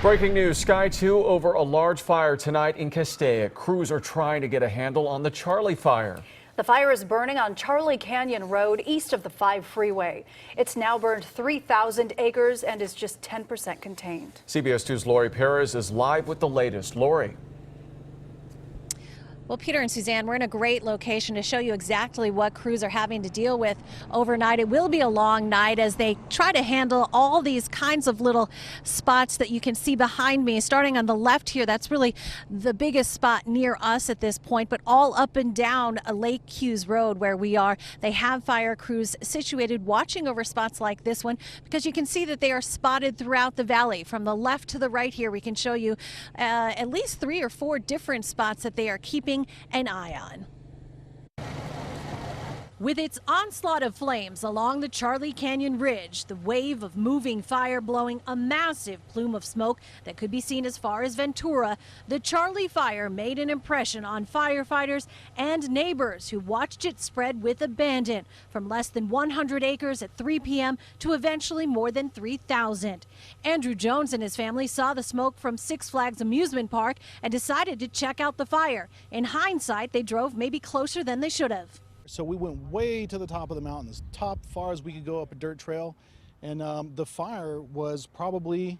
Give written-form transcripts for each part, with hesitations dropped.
Breaking news, Sky 2 over a large fire tonight in Castaic. Crews are trying to get a handle on the Charlie fire. The fire is burning on Charlie Canyon Road east of the 5 freeway. It's now burned 3,000 acres and is just 10% contained. CBS 2's Lori Perez is live with the latest. Lori. Well, Peter and Suzanne, we're in a great location to show you exactly what crews are having to deal with overnight. It will be a long night as they try to handle all these kinds of little spots that you can see behind me. Starting on the left here, that's really the biggest spot near us at this point, but all up and down Lake Hughes Road where we are, they have fire crews situated watching over spots like this one, because you can see that they are spotted throughout the valley. From the left to the right here, we can show you at least 3 or 4 different spots that they are keeping an eye on. With its onslaught of flames along the Charlie Canyon Ridge, the wave of moving fire blowing a massive plume of smoke that could be seen as far as Ventura, the Charlie fire made an impression on firefighters and neighbors who watched it spread with abandon from less than 100 acres at 3 p.m. to eventually more than 3,000. Andrew Jones and his family saw the smoke from Six Flags Amusement Park and decided to check out the fire. In hindsight, they drove maybe closer than they should have. So we went way to the top of the mountain, as top far as we could go up a dirt trail, and the fire was probably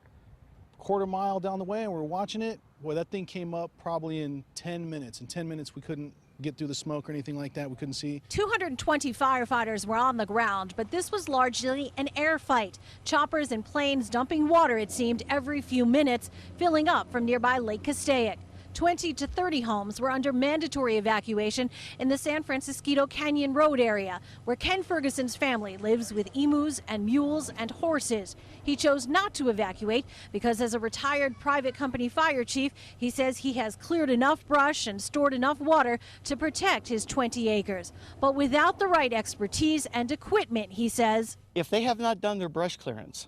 a quarter mile down the way, and we were watching it. Boy, that thing came up probably in 10 minutes. In 10 minutes, we couldn't get through the smoke or anything like that. We couldn't see. 220 firefighters were on the ground, but this was largely an air fight. Choppers and planes dumping water, it seemed, every few minutes, filling up from nearby Lake Castaic. 20 to 30 homes were under mandatory evacuation in the San Francisco Canyon Road area, where Ken Ferguson's family lives with emus and mules and horses. He chose not to evacuate because, as a retired private company fire chief, he says he has cleared enough brush and stored enough water to protect his 20 acres. But without the right expertise and equipment, he says, if they have not done their brush clearance,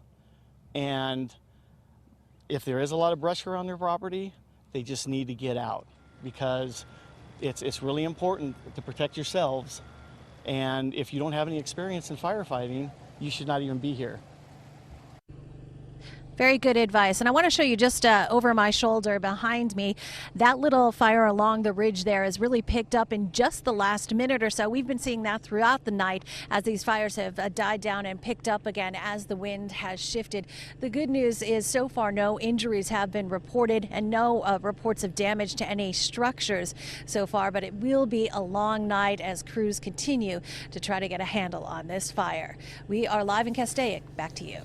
and if there is a lot of brush around their property, they just need to get out, because it's really important to protect yourselves. And if you don't have any experience in firefighting, you should not even be here. Very good advice. And I want to show you just over my shoulder behind me, that little fire along the ridge there is really picked up in just the last minute or so. We've been seeing that throughout the night as these fires have died down and picked up again as the wind has shifted. The good news is so far no injuries have been reported and no reports of damage to any structures so far, but it will be a long night as crews continue to try to get a handle on this fire. We are live in Castaic. Back to you.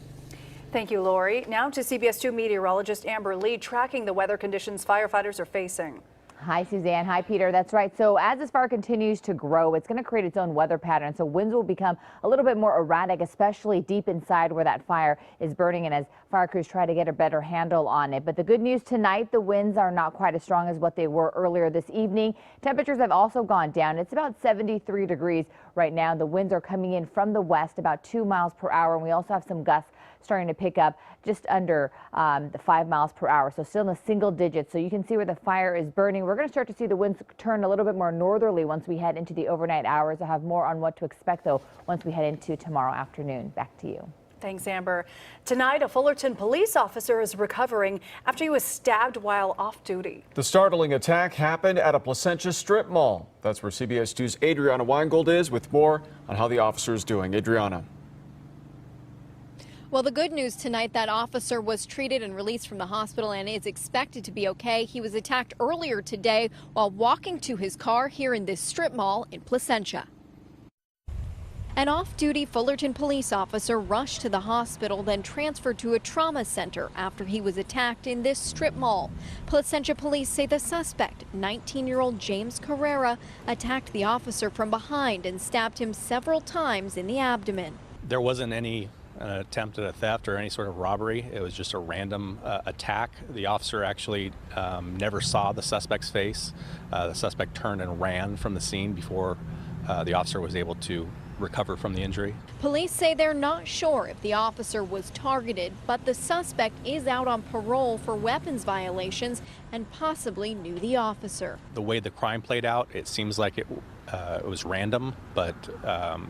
Thank you, Lori. Now to CBS 2 meteorologist Amber Lee tracking the weather conditions firefighters are facing. Hi, Suzanne. Hi, Peter. That's right. So as this fire continues to grow, it's going to create its own weather pattern. So winds will become a little bit more erratic, especially deep inside where that fire is burning, and as fire crews try to get a better handle on it. But the good news tonight, the winds are not quite as strong as what they were earlier this evening. Temperatures have also gone down. It's about 73 degrees right now. The winds are coming in from the west about 2 miles per hour. And we also have some gusts starting to pick up just under the 5 miles per hour. So still in the single digits. So you can see where the fire is burning. We're going to start to see the winds turn a little bit more northerly once we head into the overnight hours. I'll have more on what to expect, though, once we head into tomorrow afternoon. Back to you. Thanks, Amber. Tonight, a Fullerton police officer is recovering after he was stabbed while off duty. The startling attack happened at a Placentia strip mall. That's where CBS 2's Adriana Weingold is with more on how the officer is doing. Adriana. Well, the good news tonight, that officer was treated and released from the hospital and is expected to be okay. He was attacked earlier today while walking to his car here in this strip mall in Placentia. An off-duty Fullerton police officer rushed to the hospital, then transferred to a trauma center after he was attacked in this strip mall. Placentia police say the suspect, 19-year-old James Carrera, attacked the officer from behind and stabbed him several times in the abdomen. There wasn't any attempt at a theft or any sort of robbery. It was just a random attack. The officer actually never saw the suspect's face. The suspect turned and ran from the scene before the officer was able to recover from the injury. Police say they're not sure if the officer was targeted, but the suspect is out on parole for weapons violations and possibly knew the officer. The way the crime played out, it seems like it it was random, but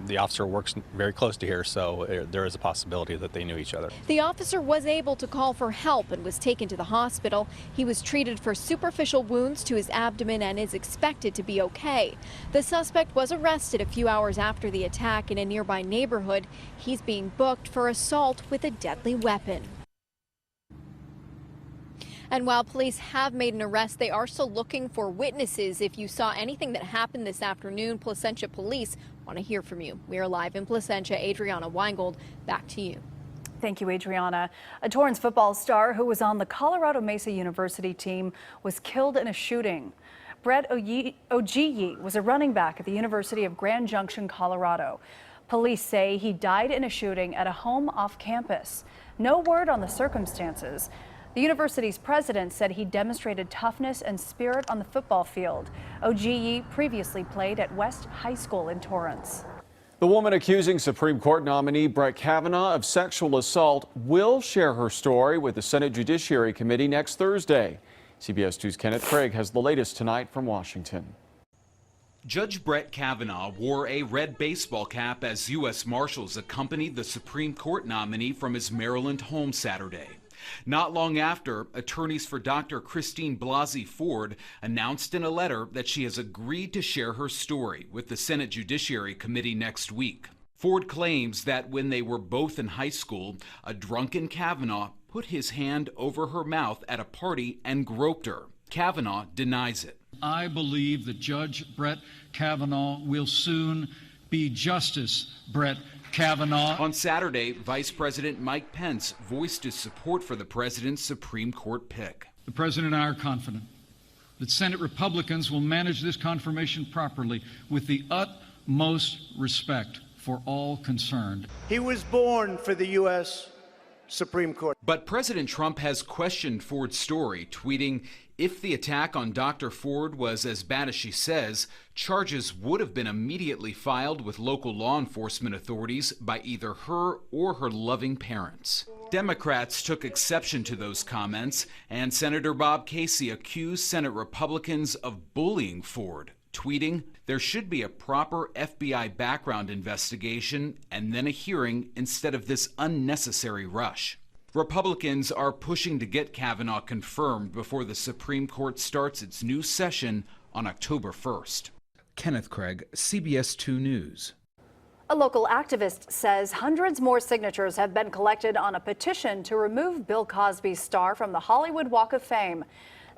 the officer works very close to here, so there is a possibility that they knew each other. The officer was able to call for help and was taken to the hospital. He was treated for superficial wounds to his abdomen and is expected to be okay. The suspect was arrested a few hours after the attack in a nearby neighborhood. He's being booked for assault with a deadly weapon. And while police have made an arrest, they are still looking for witnesses. If you saw anything that happened this afternoon, Placentia police want to hear from you. We are live in Placentia. Adriana Weingold, back to you. Thank you, Adriana. A Torrance football star who was on the Colorado Mesa University team was killed in a shooting. Brett Ogiyi was a running back at the University of Grand Junction, Colorado. Police say he died in a shooting at a home off campus. No word on the circumstances. The university's president said he demonstrated toughness and spirit on the football field. Ogiyi previously played at West High School in Torrance. The woman accusing Supreme Court nominee Brett Kavanaugh of sexual assault will share her story with the Senate Judiciary Committee next Thursday. CBS 2's Kenneth Craig has the latest tonight from Washington. Judge Brett Kavanaugh wore a red baseball cap as U.S. Marshals accompanied the Supreme Court nominee from his Maryland home Saturday. Not long after, attorneys for Dr. Christine Blasey Ford announced in a letter that she has agreed to share her story with the Senate Judiciary Committee next week. Ford claims that when they were both in high school, a drunken Kavanaugh put his hand over her mouth at a party and groped her. Kavanaugh denies it. I believe that Judge Brett Kavanaugh will soon be Justice Brett Kavanaugh. On Saturday, Vice President Mike Pence voiced his support for the president's Supreme Court pick. The president and I are confident that Senate Republicans will manage this confirmation properly with the utmost respect for all concerned. He was born for the U.S. Supreme Court. But President Trump has questioned Ford's story, tweeting, "If the attack on Dr. Ford was as bad as she says, charges would have been immediately filed with local law enforcement authorities by either her or her loving parents." Democrats took exception to those comments, and Senator Bob Casey accused Senate Republicans of bullying Ford, tweeting, "There should be a proper FBI background investigation and then a hearing instead of this unnecessary rush." Republicans are pushing to get Kavanaugh confirmed before the Supreme Court starts its new session on October 1st. Kenneth Craig, CBS 2 News. A local activist says hundreds more signatures have been collected on a petition to remove Bill Cosby's star from the Hollywood Walk of Fame.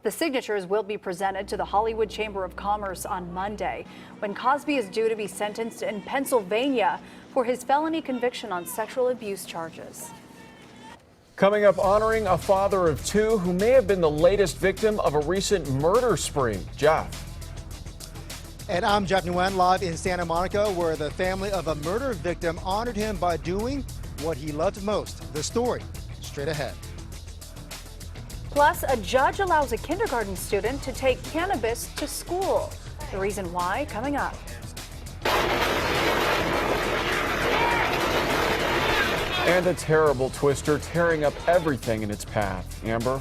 The signatures will be presented to the Hollywood Chamber of Commerce on Monday, when Cosby is due to be sentenced in Pennsylvania for his felony conviction on sexual abuse charges. Coming up, honoring a father of two who may have been the latest victim of a recent murder spree. Jeff. And I'm Jeff Nguyen, live in Santa Monica, where the family of a murder victim honored him by doing what he loved most. The story, straight ahead. Plus, a judge allows a kindergarten student to take cannabis to school. The reason why, coming up. And a terrible twister tearing up everything in its path. Amber?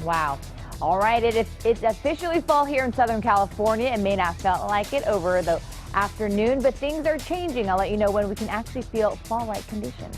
Wow. All right, it's officially fall here in Southern California. It may not feel like it over the afternoon, but things are changing. I'll let you know when we can actually feel fall-like conditions.